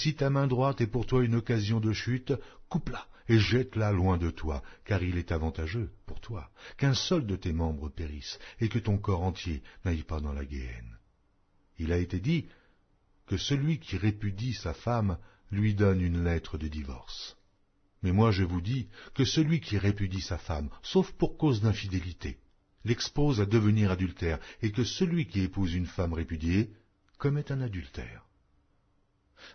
si ta main droite est pour toi une occasion de chute, coupe-la et jette-la loin de toi, car il est avantageux pour toi qu'un seul de tes membres périsse, et que ton corps entier n'aille pas dans la guéhenne. Il a été dit que celui qui répudie sa femme lui donne une lettre de divorce. Mais moi je vous dis que celui qui répudie sa femme, sauf pour cause d'infidélité, l'expose à devenir adultère, et que celui qui épouse une femme répudiée commet un adultère.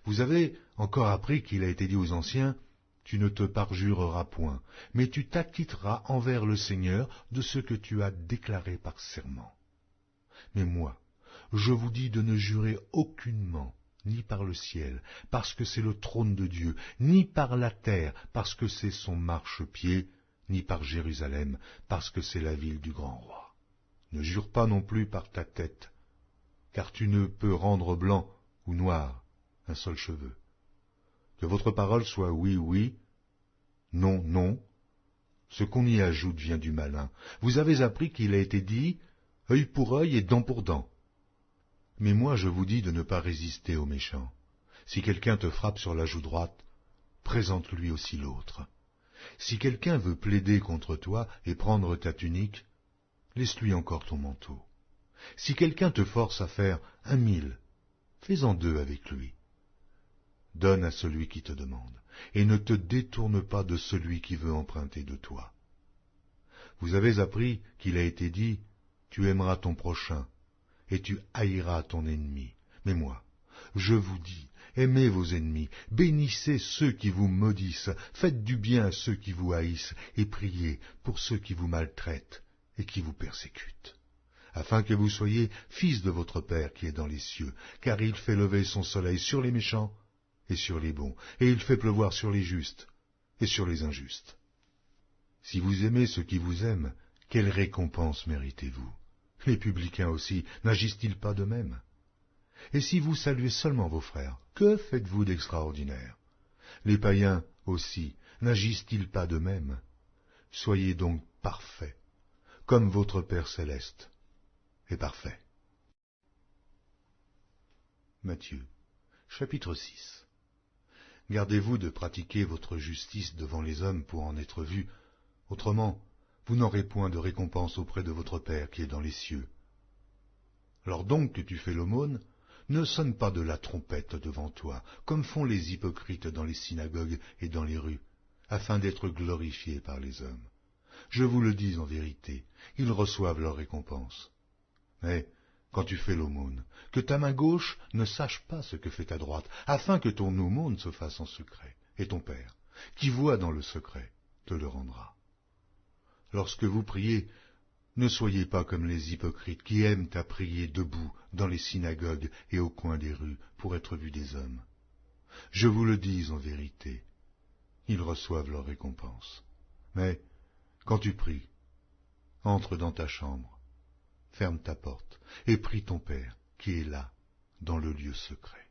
Vous avez encore appris qu'il a été dit aux anciens, « Tu ne te parjureras point, mais tu t'acquitteras envers le Seigneur de ce que tu as déclaré par serment. » Mais moi, je vous dis de ne jurer aucunement, ni par le ciel, parce que c'est le trône de Dieu, ni par la terre, parce que c'est son marchepied, ni par Jérusalem, parce que c'est la ville du grand roi. Ne jure pas non plus par ta tête, car tu ne peux rendre blanc ou noir un seul cheveu. Que votre parole soit oui, oui, non, non. Ce qu'on y ajoute vient du malin. Vous avez appris qu'il a été dit « œil pour œil et dent pour dent ». Mais moi je vous dis de ne pas résister aux méchants. Si quelqu'un te frappe sur la joue droite, présente-lui aussi l'autre. Si quelqu'un veut plaider contre toi et prendre ta tunique, laisse-lui encore ton manteau. Si quelqu'un te force à faire 1000, fais-en 2 avec lui. Donne à celui qui te demande, et ne te détourne pas de celui qui veut emprunter de toi. Vous avez appris qu'il a été dit, tu aimeras ton prochain, et tu haïras ton ennemi. Mais moi, je vous dis, aimez vos ennemis, bénissez ceux qui vous maudissent, faites du bien à ceux qui vous haïssent, et priez pour ceux qui vous maltraitent et qui vous persécutent, afin que vous soyez fils de votre Père qui est dans les cieux, car il fait lever son soleil sur les méchants et sur les bons, et il fait pleuvoir sur les justes et sur les injustes. Si vous aimez ceux qui vous aiment, quelle récompense méritez-vous? Les publicains aussi, n'agissent-ils pas de même? Et si vous saluez seulement vos frères, que faites-vous d'extraordinaire? Les païens aussi, n'agissent-ils pas de même? Soyez donc parfaits, comme votre Père céleste est parfait. Matthieu, chapitre 6. Gardez-vous de pratiquer votre justice devant les hommes pour en être vus, autrement vous n'aurez point de récompense auprès de votre Père qui est dans les cieux. Lors donc que tu fais l'aumône, ne sonne pas de la trompette devant toi, comme font les hypocrites dans les synagogues et dans les rues, afin d'être glorifiés par les hommes. Je vous le dis en vérité, ils reçoivent leur récompense. Mais quand tu fais l'aumône, que ta main gauche ne sache pas ce que fait ta droite, afin que ton aumône se fasse en secret, et ton Père, qui voit dans le secret, te le rendra. Lorsque vous priez, ne soyez pas comme les hypocrites qui aiment à prier debout dans les synagogues et au coin des rues pour être vus des hommes. Je vous le dis en vérité, ils reçoivent leur récompense. Mais quand tu pries, entre dans ta chambre, ferme ta porte et prie ton Père qui est là, dans le lieu secret.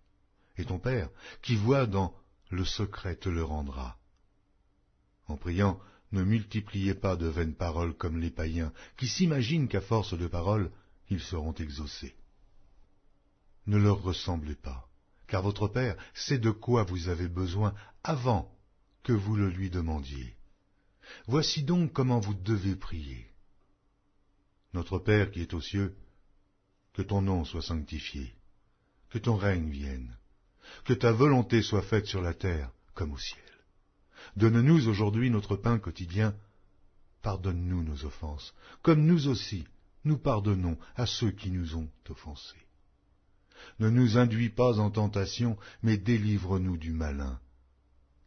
Et ton Père qui voit dans le secret te le rendra. En priant, ne multipliez pas de vaines paroles comme les païens, qui s'imaginent qu'à force de paroles, ils seront exaucés. Ne leur ressemblez pas, car votre Père sait de quoi vous avez besoin avant que vous le lui demandiez. Voici donc comment vous devez prier. Notre Père qui est aux cieux, que ton nom soit sanctifié, que ton règne vienne, que ta volonté soit faite sur la terre comme au ciel. Donne-nous aujourd'hui notre pain quotidien. Pardonne-nous nos offenses, comme nous aussi, nous pardonnons à ceux qui nous ont offensés. Ne nous induis pas en tentation, mais délivre-nous du malin.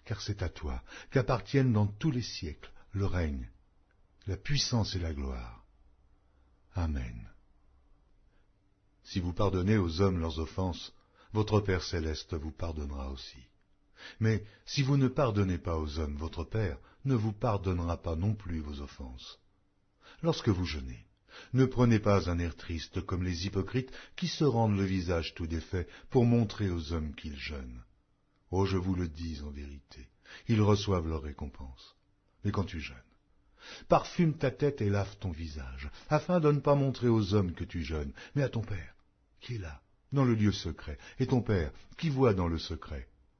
Car c'est à toi qu'appartiennent dans tous les siècles le règne, la puissance et la gloire. Amen. Si vous pardonnez aux hommes leurs offenses, votre Père céleste vous pardonnera aussi. Mais si vous ne pardonnez pas aux hommes, votre Père ne vous pardonnera pas non plus vos offenses. Lorsque vous jeûnez, ne prenez pas un air triste comme les hypocrites qui se rendent le visage tout défait pour montrer aux hommes qu'ils jeûnent. Oh, je vous le dis en vérité, ils reçoivent leur récompense. Mais quand tu jeûnes, parfume ta tête et lave ton visage, afin de ne pas montrer aux hommes que tu jeûnes, mais à ton Père, qui est là, dans le lieu secret, et ton Père, qui voit dans le secret,